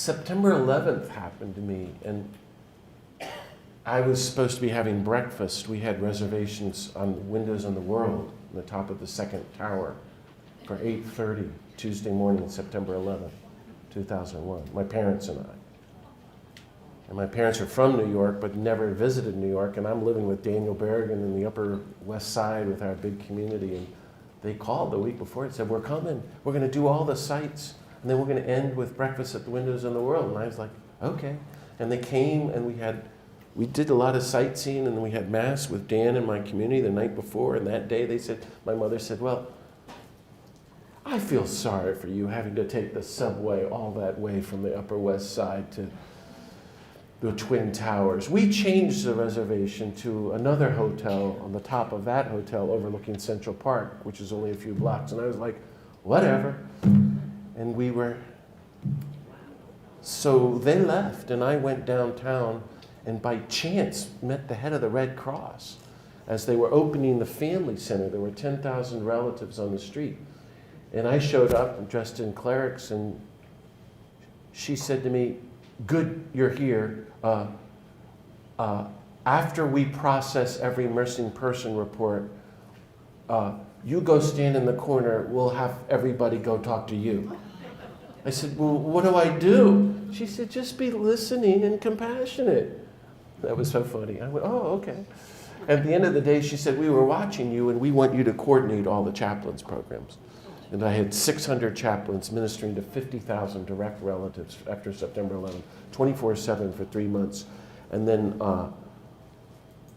September 11th happened to me, and I was supposed to be having breakfast. We had reservations on Windows on the World, on the top of the second tower, for 8:30 Tuesday morning, September 11th, 2001, my parents and I. And my parents are from New York, but never visited New York, and I'm living with Daniel Berrigan in the Upper West Side with our big community, and they called the week before and said, we're coming, we're gonna do all the sites, and then we're gonna end with breakfast at the Windows on the World. And I was like, okay. And they came, and we did a lot of sightseeing, and then we had mass with Dan and my community the night before, and that day my mother said, well, I feel sorry for you having to take the subway all that way from the Upper West Side to the Twin Towers. We changed the reservation to another hotel on the top of that hotel overlooking Central Park, which is only a few blocks. And I was like, whatever. And so they left, and I went downtown and by chance met the head of the Red Cross as they were opening the family center. There were 10,000 relatives on the street. And I showed up dressed in clerics, and she said to me, good, you're here. After we process every missing person report, you go stand in the corner, we'll have everybody go talk to you. I said, well, what do I do? She said, just be listening and compassionate. That was so funny. I went, oh, okay. At the end of the day, she said, we were watching you, and we want you to coordinate all the chaplains programs. And I had 600 chaplains ministering to 50,000 direct relatives after September 11th, 24/7 for 3 months. And then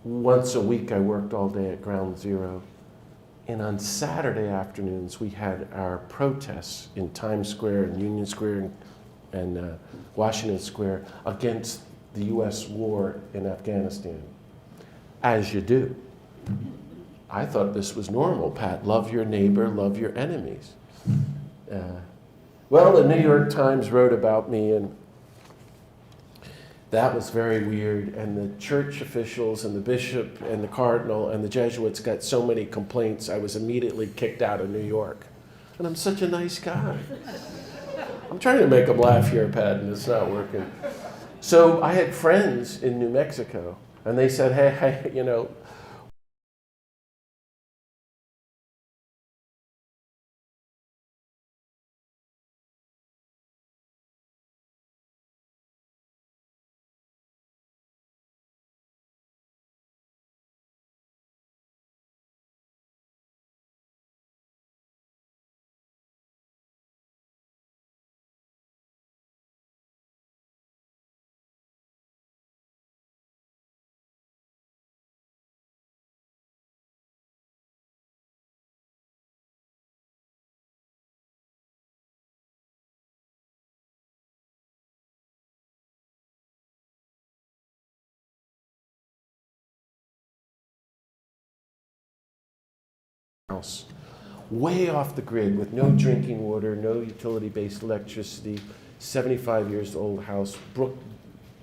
once a week, I worked all day at Ground Zero. And on Saturday afternoons, we had our protests in Times Square and Union Square and Washington Square against the U.S. war in Afghanistan, as you do. I thought this was normal, Pat. Love your neighbor, love your enemies. Well, the New York Times wrote about me, and that was very weird. And the church officials and the bishop and the cardinal and the Jesuits got so many complaints, I was immediately kicked out of New York. And I'm such a nice guy. I'm trying to make them laugh here, Pat, and it's not working. So I had friends in New Mexico, and they said, hey, you know, house, way off the grid with no drinking water, no utility-based electricity, 75 years old house,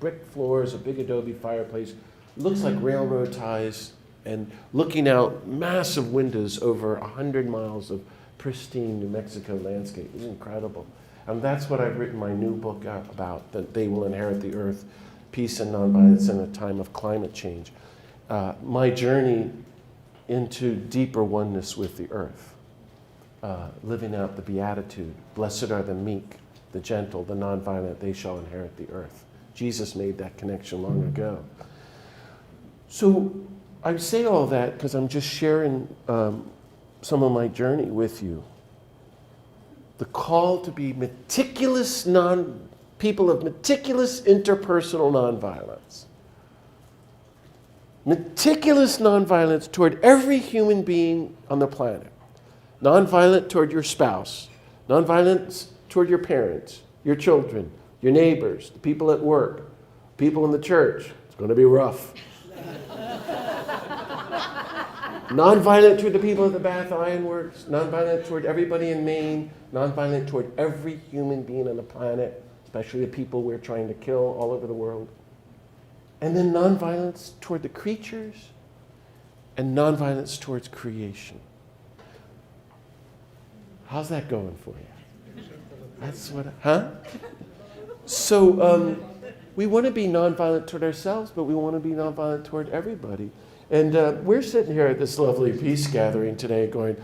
brick floors, a big adobe fireplace, looks like railroad ties, and looking out massive windows over 100 miles of pristine New Mexico landscape. It was incredible. And that's what I've written my new book about, that they will inherit the earth, peace and nonviolence in a time of climate change. My journey into deeper oneness with the earth, living out the beatitude. Blessed are the meek, the gentle, the nonviolent, they shall inherit the earth. Jesus made that connection long ago. So I say all that because I'm just sharing some of my journey with you. The call to be meticulous people of meticulous interpersonal nonviolence. Meticulous nonviolence toward every human being on the planet. Nonviolent toward your spouse. Nonviolence toward your parents, your children, your neighbors, the people at work, people in the church. It's going to be rough. Nonviolent toward the people at the Bath Iron Works. Nonviolent toward everybody in Maine. Nonviolent toward every human being on the planet, especially the people we're trying to kill all over the world. And then nonviolence toward the creatures, and nonviolence towards creation. How's that going for you? That's what, huh? So we want to be nonviolent toward ourselves, but we want to be nonviolent toward everybody. And we're sitting here at this lovely peace gathering today going,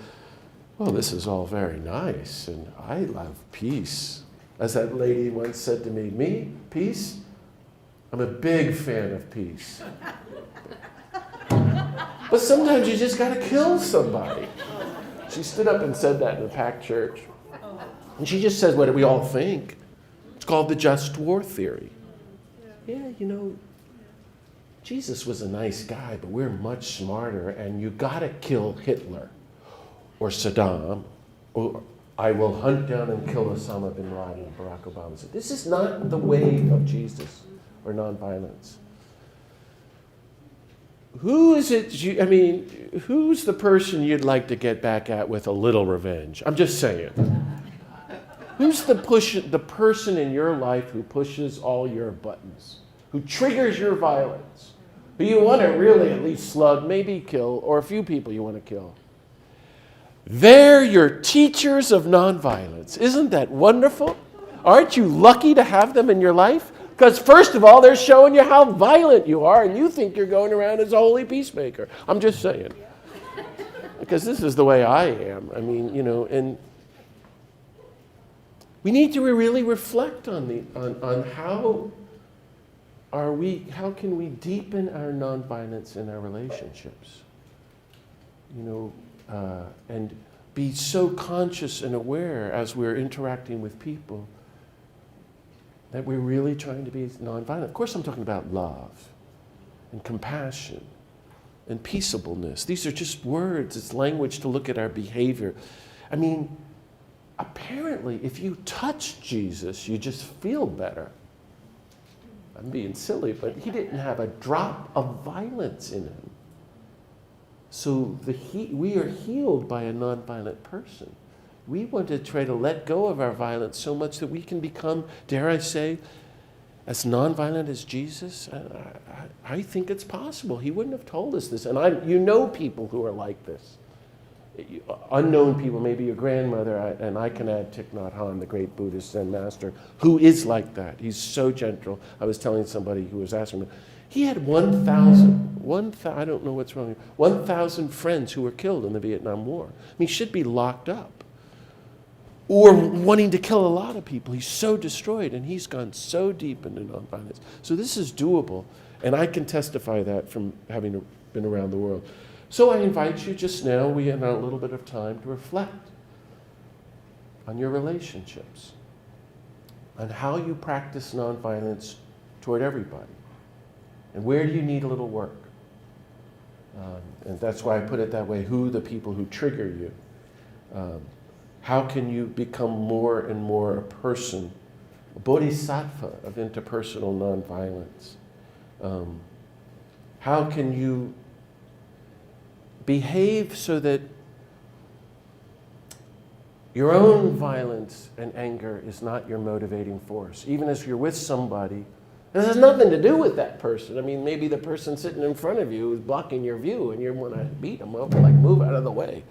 well, this is all very nice, and I love peace. As that lady once said to me, peace? I'm a big fan of peace. But sometimes you just got to kill somebody. She stood up and said that in a packed church. And she just says what we all think. It's called the just war theory. Yeah, Jesus was a nice guy, but we're much smarter, and you got to kill Hitler or Saddam, or I will hunt down and kill Osama bin Laden, Barack Obama said. This is not the way of Jesus or nonviolence. Who's the person you'd like to get back at with a little revenge? I'm just saying. Who's the person in your life who pushes all your buttons, who triggers your violence, who you want to really at least slug, maybe kill, or a few people you want to kill? They're your teachers of nonviolence. Isn't that wonderful? Aren't you lucky to have them in your life? Because first of all, they're showing you how violent you are, and you think you're going around as a holy peacemaker. I'm just saying. Because this is the way I am. And we need to really reflect on how can we deepen our nonviolence in our relationships? And be so conscious and aware as we're interacting with people that we're really trying to be nonviolent. Of course, I'm talking about love and compassion and peaceableness. These are just words. It's language to look at our behavior. Apparently, if you touch Jesus, you just feel better. I'm being silly, but he didn't have a drop of violence in him. So we are healed by a nonviolent person. We want to try to let go of our violence so much that we can become, dare I say, as nonviolent as Jesus. I think it's possible. He wouldn't have told us this. And people who are like this. Unknown people, maybe your grandmother, and I can add Thich Nhat Hanh, the great Buddhist Zen master, who is like that. He's so gentle. I was telling somebody who was asking me, he had 1,000 friends who were killed in the Vietnam War. He should be locked up. Or wanting to kill a lot of people. He's so destroyed, and he's gone so deep into nonviolence. So this is doable, and I can testify that from having been around the world. So I invite you just now, we have a little bit of time to reflect on your relationships, on how you practice nonviolence toward everybody, and where do you need a little work. And that's why I put it that way, who the people who trigger you. How can you become more and more a person, a bodhisattva of interpersonal nonviolence? How can you behave so that your own violence and anger is not your motivating force, even as you're with somebody? And it has nothing to do with that person. Maybe the person sitting in front of you is blocking your view and you want to beat them up, move out of the way.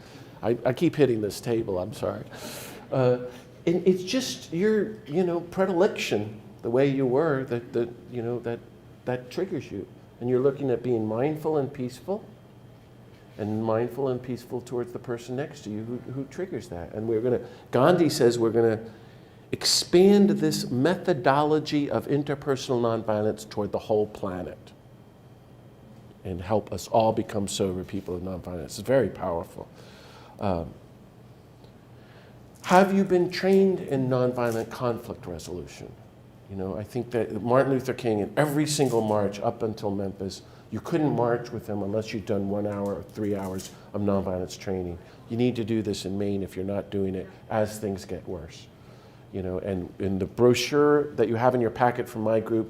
I keep hitting this table, I'm sorry. And it's just your, predilection, the way you were, that triggers you. And you're looking at being mindful and peaceful towards the person next to you who triggers that. And Gandhi says we're going to expand this methodology of interpersonal nonviolence toward the whole planet and help us all become sober people of nonviolence. It's very powerful. Have you been trained in nonviolent conflict resolution? I think that Martin Luther King, in every single march up until Memphis, you couldn't march with him unless you'd done 1 hour or 3 hours of nonviolence training. You need to do this in Maine if you're not doing it as things get worse. And in the brochure that you have in your packet from my group,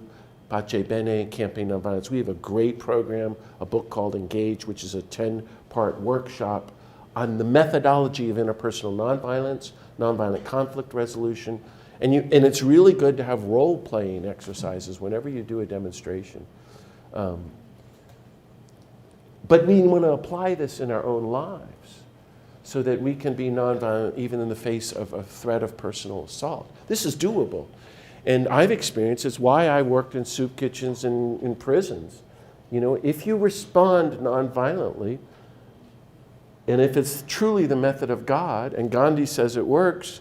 Pace Bene, Campaign Nonviolence, we have a great program, a book called Engage, which is a 10-part workshop on the methodology of interpersonal nonviolence, nonviolent conflict resolution. And it's really good to have role-playing exercises whenever you do a demonstration. But we want to apply this in our own lives so that we can be nonviolent even in the face of a threat of personal assault. This is doable. And I've experienced, it's why I worked in soup kitchens and in prisons. You know, if you respond nonviolently, and if it's truly the method of God, and Gandhi says it works,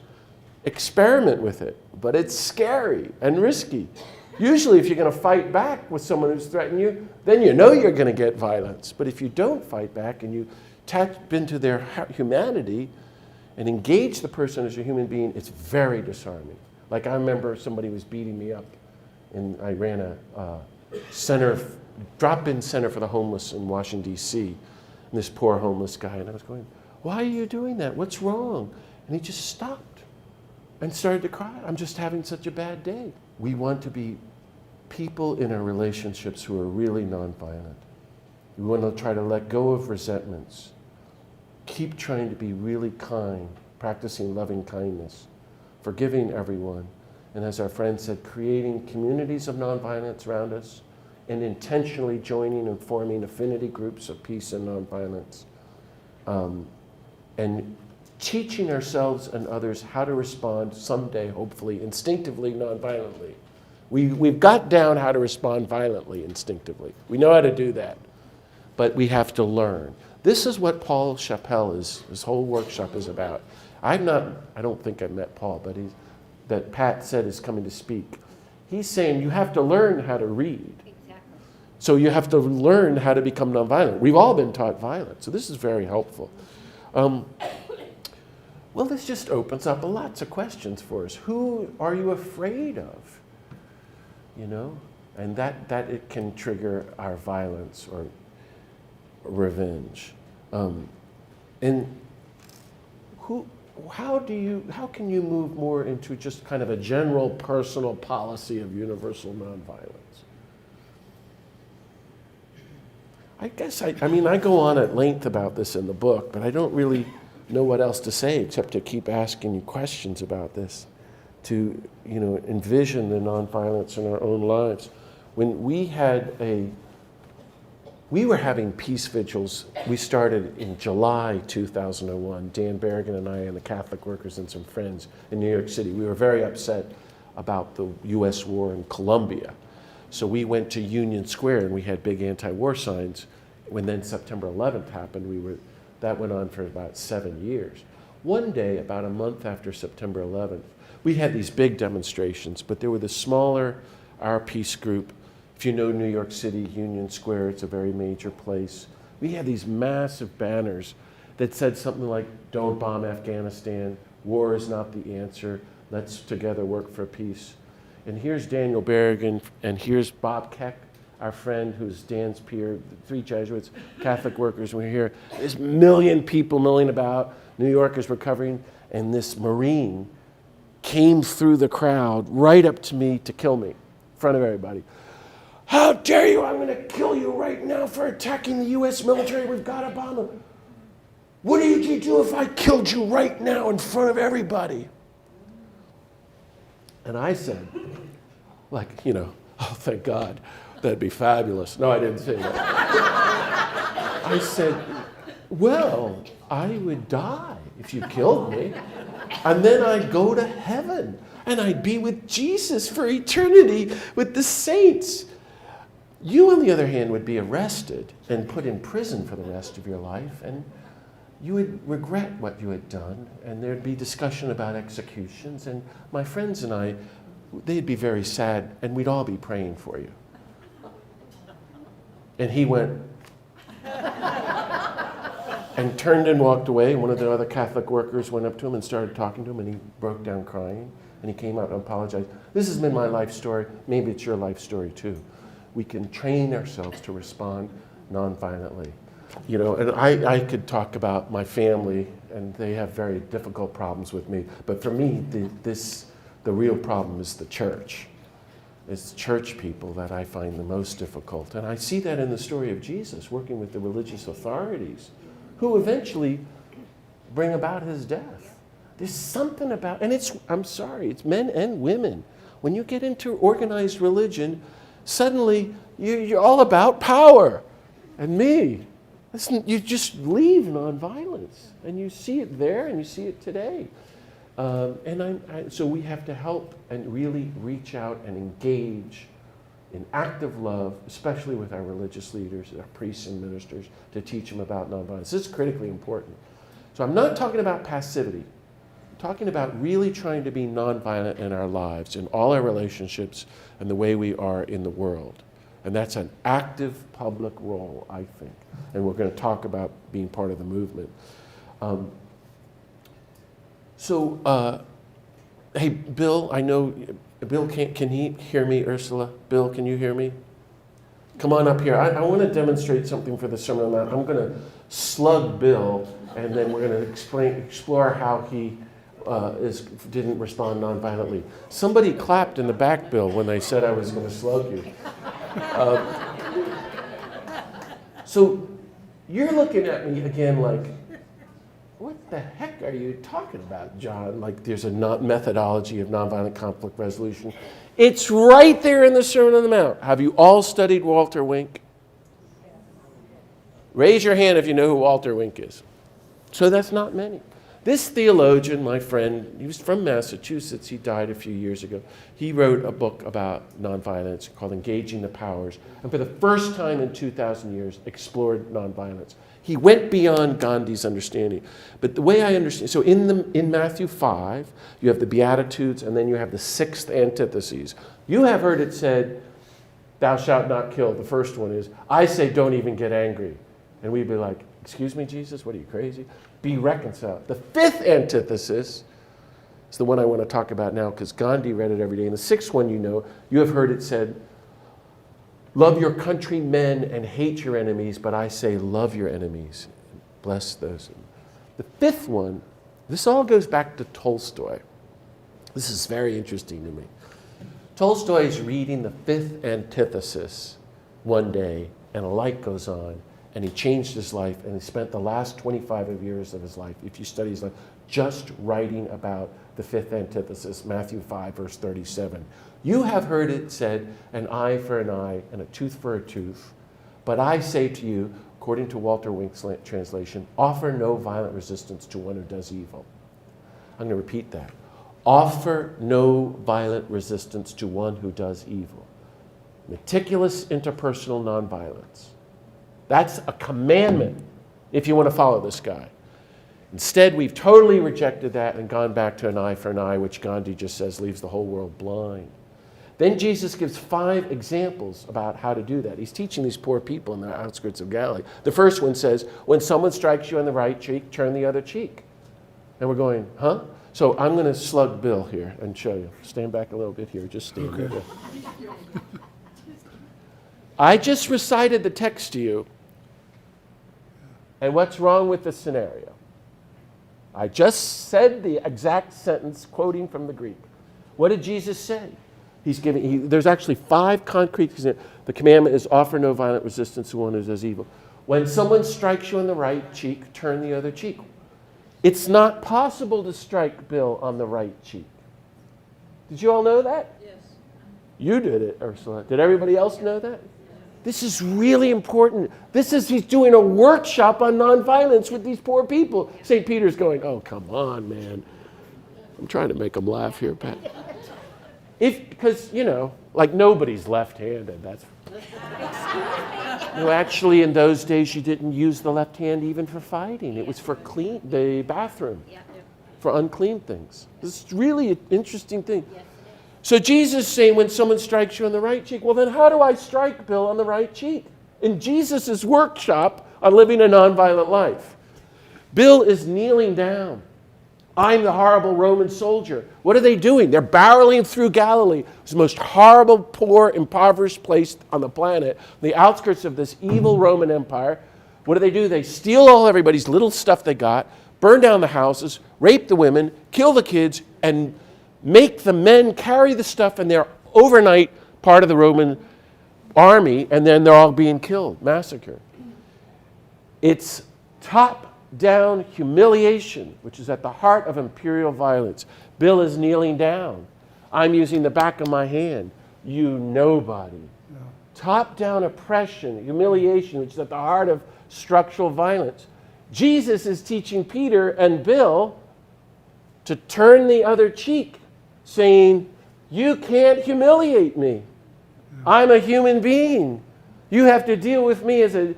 experiment with it. But it's scary and risky. Usually if you're going to fight back with someone who's threatening you, then you know you're going to get violence. But if you don't fight back and you tap into their humanity and engage the person as a human being, it's very disarming. Like I remember somebody was beating me up, and I ran a drop-in center for the homeless in Washington, D.C., and this poor homeless guy, and I was going, why are you doing that? What's wrong? And he just stopped and started to cry. I'm just having such a bad day. We want to be people in our relationships who are really nonviolent. We want to try to let go of resentments. Keep trying to be really kind, practicing loving kindness, forgiving everyone, and as our friend said, creating communities of nonviolence around us, and intentionally joining and forming affinity groups of peace and nonviolence, and teaching ourselves and others how to respond someday, hopefully, instinctively, nonviolently. We've got down how to respond violently, instinctively. We know how to do that, but we have to learn. This is what Paul Chappelle his whole workshop is about. I don't think I've met Paul, but that Pat said is coming to speak. He's saying you have to learn how to read. Exactly. So you have to learn how to become nonviolent. We've all been taught violence, so this is very helpful. Well, this just opens up lots of questions for us. Who are you afraid of? You know, and that it can trigger our violence or revenge. And how can you move more into just kind of a general personal policy of universal nonviolence? I guess I go on at length about this in the book, but I don't really know what else to say except to keep asking you questions about this, to envision the nonviolence in our own lives. When we were having peace vigils. We started in July 2001. Dan Berrigan and I and the Catholic workers and some friends in New York City. We were very upset about the U.S. war in Colombia. So we went to Union Square and we had big anti-war signs. When then September 11th happened, that went on for about 7 years. One day, about a month after September 11th, we had these big demonstrations, but there were the smaller Our Peace group. If you know New York City, Union Square, it's a very major place. We had these massive banners that said something like, "Don't bomb Afghanistan, war is not the answer, let's together work for peace." And here's Daniel Berrigan, and here's Bob Keck, our friend who's Dan's peer, 3 Jesuits, Catholic workers. We're here. There's 1 million people milling about. New Yorkers were covering, and this Marine came through the crowd right up to me to kill me in front of everybody. "How dare you? I'm going to kill you right now for attacking the U.S. military. We've got to bomb them. What would you do if I killed you right now in front of everybody?" And I said, "Oh, thank God. That'd be fabulous." No, I didn't say that. I said, "Well, I would die if you killed me. And then I'd go to heaven. And I'd be with Jesus for eternity with the saints. You, on the other hand, would be arrested and put in prison for the rest of your life. And you would regret what you had done. And there'd be discussion about executions. And my friends and I, they'd be very sad. And we'd all be praying for you." And he went and turned and walked away. And one of the other Catholic workers went up to him and started talking to him, and he broke down crying. And he came out and apologized. This has been my life story. Maybe it's your life story too. We can train ourselves to respond nonviolently. And I could talk about my family, and they have very difficult problems with me. But for me, the real problem is the church. It's church people that I find the most difficult. And I see that in the story of Jesus working with the religious authorities who eventually bring about his death. There's something about, and it's men and women. When you get into organized religion, suddenly you're all about power and me. Listen, you just leave nonviolence, and you see it there and you see it today. So we have to help and really reach out and engage in active love, especially with our religious leaders, our priests and ministers, to teach them about nonviolence. This is critically important. So I'm not talking about passivity. I'm talking about really trying to be nonviolent in our lives, in all our relationships, and the way we are in the world. And that's an active public role, I think. And we're going to talk about being part of the movement. Hey, Bill, I know, Bill, can he hear me, Ursula? Bill, can you hear me? Come on up here. I want to demonstrate something for the Sermon on the Mount. I'm going to slug Bill, and then we're going to explore how he didn't respond nonviolently. Somebody clapped in the back, Bill, when they said I was going to slug you. So you're looking at me again like, what the heck are you talking about, John? Like there's a methodology of nonviolent conflict resolution. It's right there in the Sermon on the Mount. Have you all studied Walter Wink? Raise your hand if you know who Walter Wink is. So that's not many. This theologian, my friend, he was from Massachusetts. He died a few years ago. He wrote a book about nonviolence called Engaging the Powers, and for the first time in 2,000 years explored nonviolence. He went beyond Gandhi's understanding. But the way I understand, so in Matthew 5, you have the Beatitudes, and then you have the 6th antitheses. You have heard it said, thou shalt not kill. The first one is, I say don't even get angry. And we'd be like, excuse me, Jesus, what are you, crazy? Be reconciled. The 5th antithesis is the one I want to talk about now because Gandhi read it every day. And the 6th one, you have heard it said, love your countrymen and hate your enemies, but I say love your enemies. Bless those. The 5th one, this all goes back to Tolstoy. This is very interesting to me. Tolstoy is reading the 5th antithesis one day, and a light goes on, and he changed his life, and he spent the last 25 years of his life, if you study his life, just writing about the 5th antithesis, Matthew 5, verse 37. You have heard it said, an eye for an eye and a tooth for a tooth. But I say to you, according to Walter Wink's translation, offer no violent resistance to one who does evil. I'm going to repeat that. Offer no violent resistance to one who does evil. Meticulous interpersonal nonviolence. That's a commandment if you want to follow this guy. Instead, we've totally rejected that and gone back to an eye for an eye, which Gandhi just says leaves the whole world blind. Then Jesus gives 5 examples about how to do that. He's teaching these poor people in the outskirts of Galilee. The first one says, when someone strikes you on the right cheek, turn the other cheek. And we're going, huh? So I'm going to slug Bill here and show you. Stand back a little bit here. Just stand there. I just recited the text to you. And what's wrong with the scenario? I just said the exact sentence, quoting from the Greek. What did Jesus say? There's actually 5 concrete examples. The commandment is offer no violent resistance to one who does evil. When someone strikes you on the right cheek, turn the other cheek. It's not possible to strike Bill on the right cheek. Did you all know that? Yes. You did it, Ursula. Did everybody else know that? This is really important. He's doing a workshop on nonviolence with these poor people. St. Peter's going, oh, come on, man. I'm trying to make them laugh here, Pat. Because, like nobody's left-handed. Actually, in those days, you didn't use the left hand even for fighting. It was for the bathroom, for unclean things. This is really an interesting thing. So Jesus is saying when someone strikes you on the right cheek, well, then how do I strike Bill on the right cheek? In Jesus' workshop on living a nonviolent life. Bill is kneeling down. I'm the horrible Roman soldier. What are they doing? They're barreling through Galilee. It's the most horrible, poor, impoverished place on the planet, the outskirts of this evil Roman Empire. What do? They steal everybody's little stuff they got, burn down the houses, rape the women, kill the kids, and make the men carry the stuff, and they're overnight part of the Roman army, and then they're all being killed, massacred. It's top-down humiliation, which is at the heart of imperial violence. Bill is kneeling down. I'm using the back of my hand. You nobody. Yeah. Top-down oppression, humiliation, which is at the heart of structural violence. Jesus is teaching Peter and Bill, to turn the other cheek, saying, you can't humiliate me. I'm a human being. You have to deal with me as a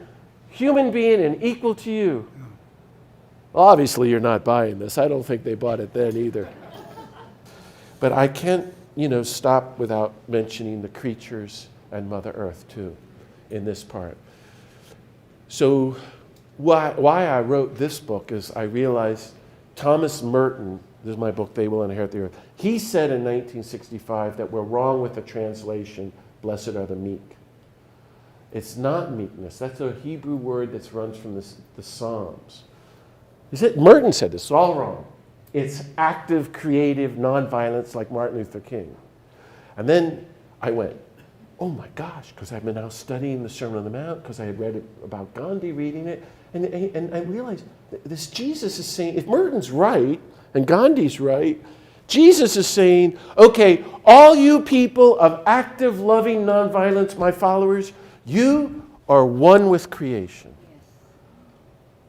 human being and equal to you. Well, obviously, you're not buying this. I don't think they bought it then either. But I can't, stop without mentioning the creatures and Mother Earth, too, in this part. So why I wrote this book is I realized Thomas Merton, this is my book, They Will Inherit the Earth, he said in 1965 that we're wrong with the translation, blessed are the meek. It's not meekness. That's a Hebrew word that runs from the Psalms. Merton said this, it's all wrong. It's active, creative, nonviolence like Martin Luther King. And then I went, oh my gosh, because I've been now studying the Sermon on the Mount, because I had read about Gandhi, reading it, and I realized this Jesus is saying, if Merton's right, and Gandhi's right, Jesus is saying, okay, all you people of active, loving nonviolence, my followers, you are one with creation.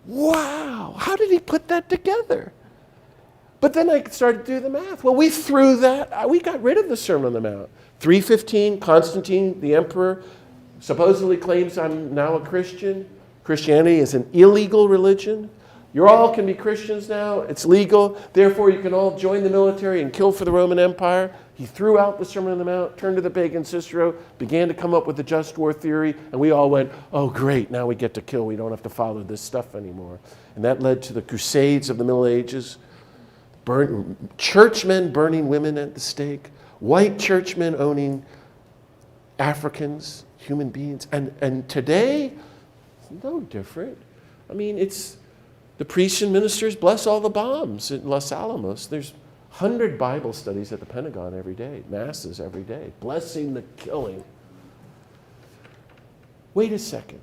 Wow, how did he put that together? But then I started to do the math. Well, we got rid of the Sermon on the Mount. 315, Constantine, the emperor, supposedly claims I'm now a Christian. Christianity is an illegal religion. You all can be Christians now. It's legal. Therefore, you can all join the military and kill for the Roman Empire. He threw out the Sermon on the Mount, turned to the pagan Cicero, began to come up with the just war theory, and we all went, oh, great, now we get to kill. We don't have to follow this stuff anymore. And that led to the Crusades of the Middle Ages, churchmen burning women at the stake, white churchmen owning Africans, human beings. And today, it's no different. I mean, it's the priests and ministers bless all the bombs in Los Alamos. There's 100 Bible studies at the Pentagon every day, masses every day, blessing the killing. Wait a second.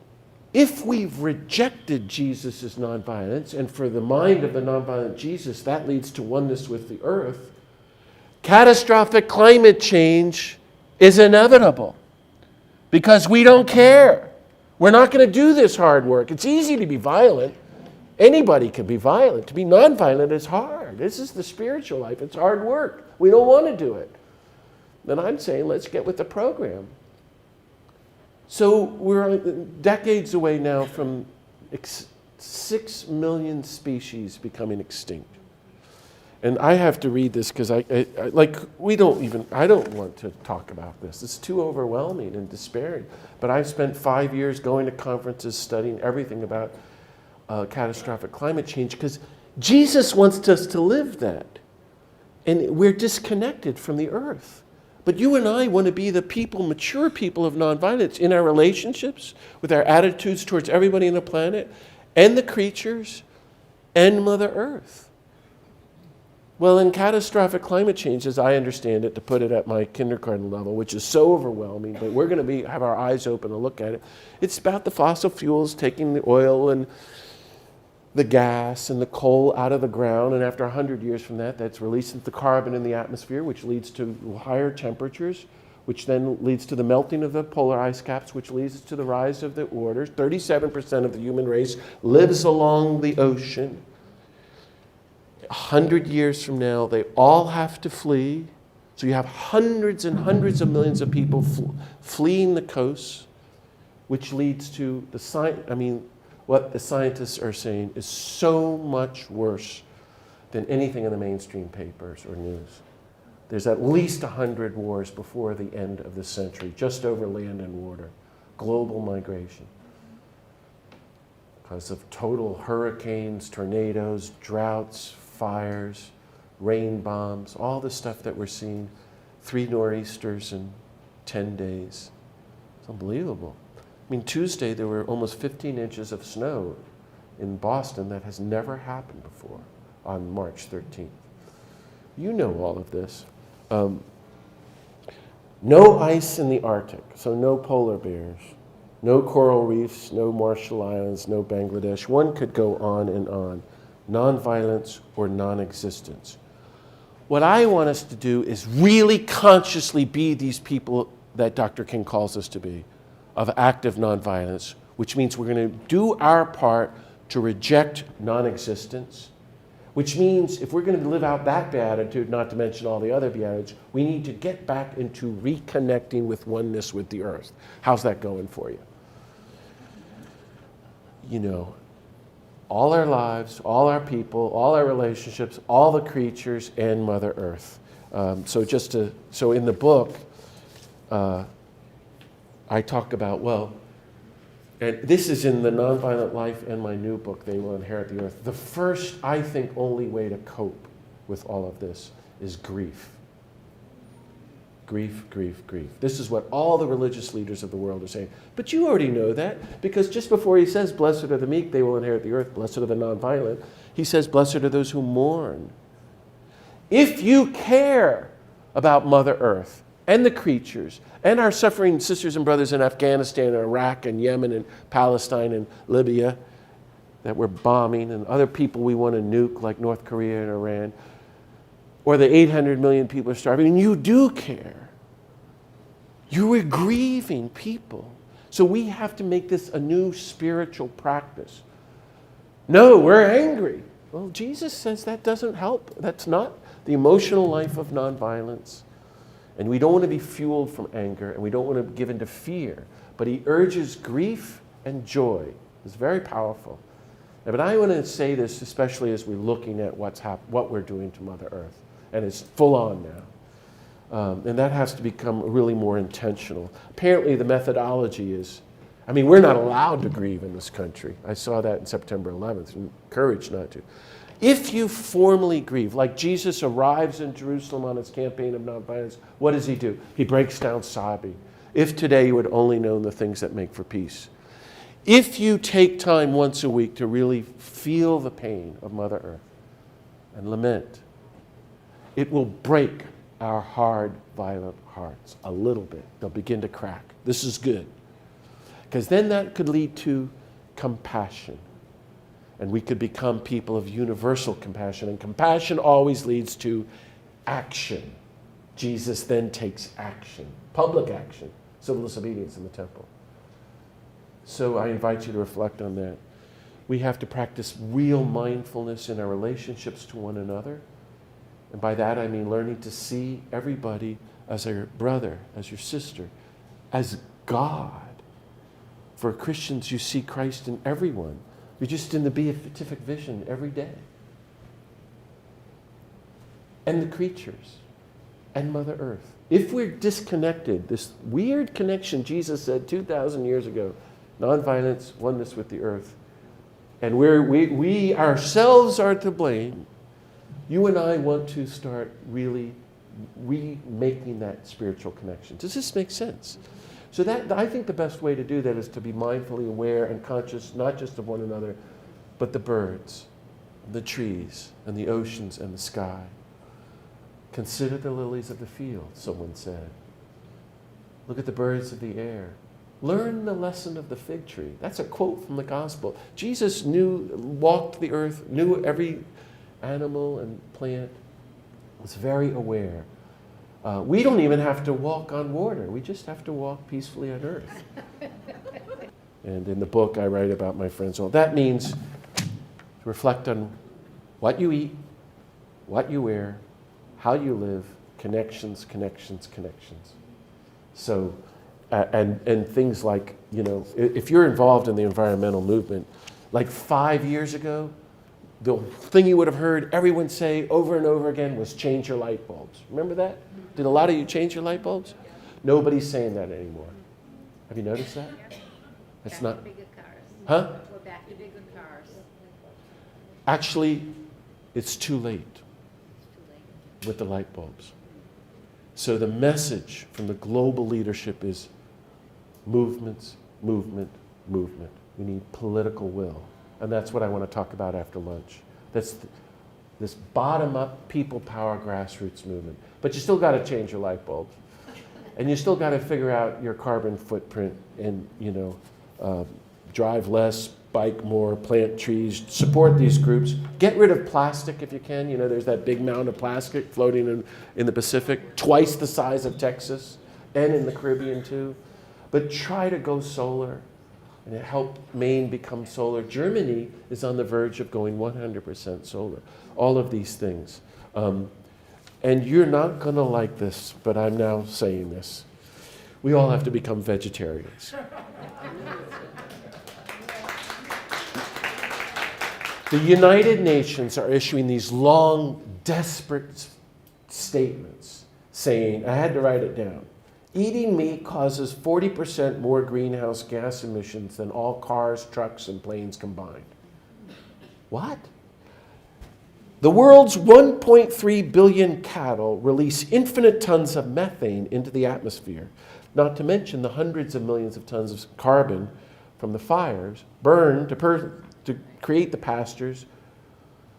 If we've rejected Jesus' nonviolence, and for the mind of the nonviolent Jesus, that leads to oneness with the earth, catastrophic climate change is inevitable because we don't care. We're not going to do this hard work. It's easy to be violent. Anybody can be violent. To be nonviolent is hard. This is the spiritual life. It's hard work. We don't want to do it. Then I'm saying let's get with the program. So we're decades away now from 6 million species becoming extinct. And I have to read this because I don't want to talk about this. It's too overwhelming and despairing. But I've spent 5 years going to conferences, studying everything about catastrophic climate change because Jesus wants us to live that. And we're disconnected from the earth. But you and I want to be the people, mature people of nonviolence in our relationships, with our attitudes towards everybody on the planet, and the creatures, and Mother Earth. Well, in catastrophic climate change, as I understand it, to put it at my kindergarten level, which is so overwhelming, but we're going to have our eyes open to look at it, it's about the fossil fuels taking the oil and the gas and the coal out of the ground, and after 100 years from that, that's releasing the carbon in the atmosphere, which leads to higher temperatures, which then leads to the melting of the polar ice caps, which leads to the rise of the waters. 37% of the human race lives along the ocean. 100 years from now, they all have to flee. So you have hundreds and hundreds of millions of people fleeing the coasts, which leads to what the scientists are saying is so much worse than anything in the mainstream papers or news. There's at least 100 wars before the end of the century, just over land and water. Global migration. Because of total hurricanes, tornadoes, droughts, fires, rain bombs, all the stuff that we're seeing. 3 nor'easters in 10 days. It's unbelievable. I mean, Tuesday there were almost 15 inches of snow in Boston. That has never happened before on March 13th. You know all of this. No ice in the Arctic, so no polar bears, no coral reefs, no Marshall Islands, no Bangladesh. One could go on and on. Nonviolence or non-existence. What I want us to do is really consciously be these people that Dr. King calls us to be, of active nonviolence, which means we're going to do our part to reject non-existence. Which means if we're going to live out that beatitude, not to mention all the other beatitudes, we need to get back into reconnecting with oneness with the earth. How's that going for you? You know, all our lives, all our people, all our relationships, all the creatures, and Mother Earth. So in the book, I talk about, well, and this is in the Nonviolent Life and my new book, They Will Inherit the Earth. The first, I think, only way to cope with all of this is grief. Grief, grief, grief. This is what all the religious leaders of the world are saying. But you already know that, because just before he says, blessed are the meek, they will inherit the earth, blessed are the nonviolent, he says, blessed are those who mourn. If you care about Mother Earth and the creatures and our suffering sisters and brothers in Afghanistan and Iraq and Yemen and Palestine and Libya that we're bombing, and other people we want to nuke like North Korea and Iran, or the 800 million people are starving, and you do care. You are grieving people. So we have to make this a new spiritual practice. No, we're angry. Well, Jesus says that doesn't help. That's not the emotional life of nonviolence. And we don't want to be fueled from anger, and we don't want to give into fear. But he urges grief and joy. It's very powerful. But I want to say this, especially as we're looking at what we're doing to Mother Earth. And it's full on now. And that has to become really more intentional. Apparently the methodology is, I mean, we're not allowed to grieve in this country. I saw that in September 11th, encouraged not to. If you formally grieve, like Jesus arrives in Jerusalem on his campaign of nonviolence, what does he do? He breaks down sobbing. If today you had only known the things that make for peace. If you take time once a week to really feel the pain of Mother Earth and lament, it will break our hard, violent hearts a little bit. They'll begin to crack. This is good. Because then that could lead to compassion. And we could become people of universal compassion. And compassion always leads to action. Jesus then takes action, public action, civil disobedience in the temple. So I invite you to reflect on that. We have to practice real mindfulness in our relationships to one another. And by that I mean learning to see everybody as your brother, as your sister, as God. For Christians, you see Christ in everyone. You're just in the beatific vision every day. And the creatures. And Mother Earth. If we're disconnected, this weird connection Jesus said 2,000 years ago, nonviolence, oneness with the earth, and we ourselves are to blame, you and I want to start really remaking that spiritual connection. Does this make sense? So that, I think the best way to do that is to be mindfully aware and conscious, not just of one another, but the birds, the trees, and the oceans, and the sky. Consider the lilies of the field, someone said. Look at the birds of the air. Learn the lesson of the fig tree. That's a quote from the gospel. Jesus walked the earth, knew every animal and plant, was very aware. We don't even have to walk on water. We just have to walk peacefully on earth. And in the book I write about my friends. Well, that means to reflect on what you eat, what you wear, how you live, connections, connections, connections. So, and things like, you know, if you're involved in the environmental movement, like 5 years ago, the thing you would have heard everyone say over and over again was change your light bulbs. Remember that? Did a lot of you change your light bulbs? Nobody's saying that anymore. Have you noticed that? It's not. Bigger cars. Huh? We're back to bigger cars. Actually, it's too late It's too late. with the light bulbs. So the message from the global leadership is movements, movement, movement. We need political will. And that's what I want to talk about after lunch. That's this bottom-up, people power, grassroots movement. But you still got to change your light bulb. And you still got to figure out your carbon footprint and, you know, drive less, bike more, plant trees, support these groups. Get rid of plastic if you can. You know, there's that big mound of plastic floating in the Pacific, twice the size of Texas, and in the Caribbean too. But try to go solar. And it helped Maine become solar. Germany is on the verge of going 100% solar. All of these things. And you're not going to like this, but I'm now saying this. We all have to become vegetarians. The United Nations are issuing these long, desperate statements saying, I had to write it down, eating meat causes 40% more greenhouse gas emissions than all cars, trucks, and planes combined. What? The world's 1.3 billion cattle release infinite tons of methane into the atmosphere, not to mention the hundreds of millions of tons of carbon from the fires burned to create the pastures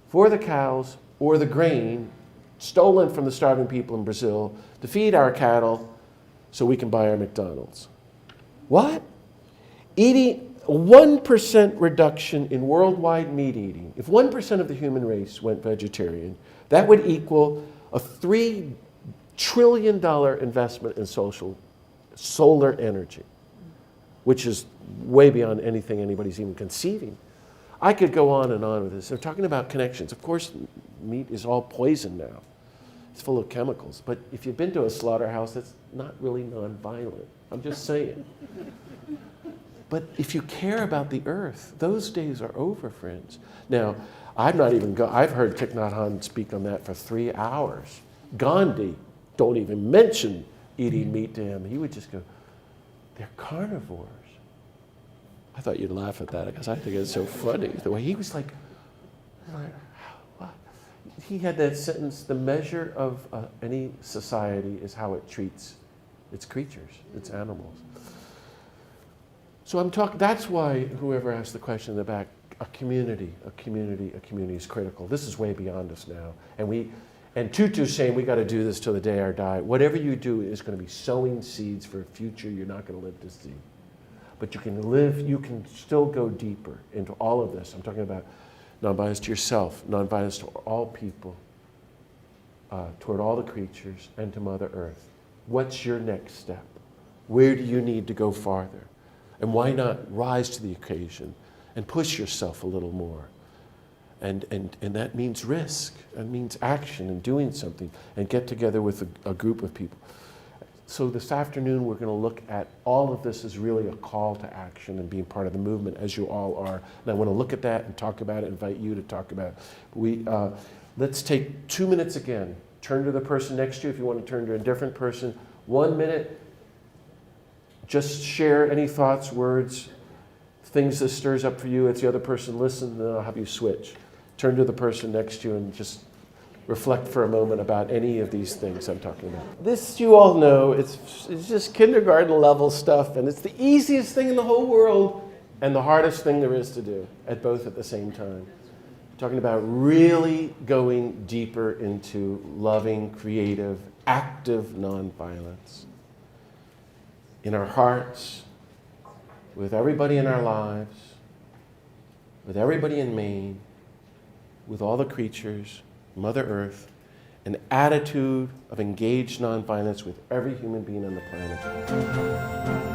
for the cows or the grain stolen from the starving people in Brazil to feed our cattle so we can buy our McDonald's. What? Eating a 1% reduction in worldwide meat eating. If 1% of the human race went vegetarian, that would equal a $3 trillion investment in solar energy, which is way beyond anything anybody's even conceiving. I could go on and on with this. They're talking about connections. Of course, meat is all poison now. It's full of chemicals. But if you've been to a slaughterhouse, that's not really nonviolent. I'm just saying. But if you care about the earth, those days are over, friends. Now, I've heard Thich Nhat Hanh speak on that for 3 hours. Gandhi, don't even mention eating meat to him. He would just go, they're carnivores. I thought you'd laugh at that because I think it's so funny. The way he was like, what? He had that sentence, the measure of any society is how it treats its creatures, its animals. So that's why whoever asked the question in the back, a community is critical. This is way beyond us now. And Tutu's saying we got to do this till the day I die. Whatever you do is going to be sowing seeds for a future you're not going to live to see. But you can still go deeper into all of this. I'm talking about nonviolence to yourself, nonviolence to all people, toward all the creatures, and to Mother Earth. What's your next step? Where do you need to go farther? And why not rise to the occasion and push yourself a little more? And that means risk. That means action and doing something and get together with a group of people. So this afternoon we're going to look at all of this as really a call to action and being part of the movement, as you all are. And I want to look at that and talk about it, invite you to talk about it. Let's take 2 minutes again. Turn to the person next to you if you want to turn to a different person. 1 minute. Just share any thoughts, words, things that stirs up for you. It's the other person listen, then I'll have you switch. Turn to the person next to you and just reflect for a moment about any of these things I'm talking about. This, you all know, it's just kindergarten level stuff, and it's the easiest thing in the whole world and the hardest thing there is to do at the same time. Talking about really going deeper into loving, creative, active nonviolence. In our hearts, with everybody in our lives, with everybody in Maine, with all the creatures, Mother Earth, an attitude of engaged nonviolence with every human being on the planet.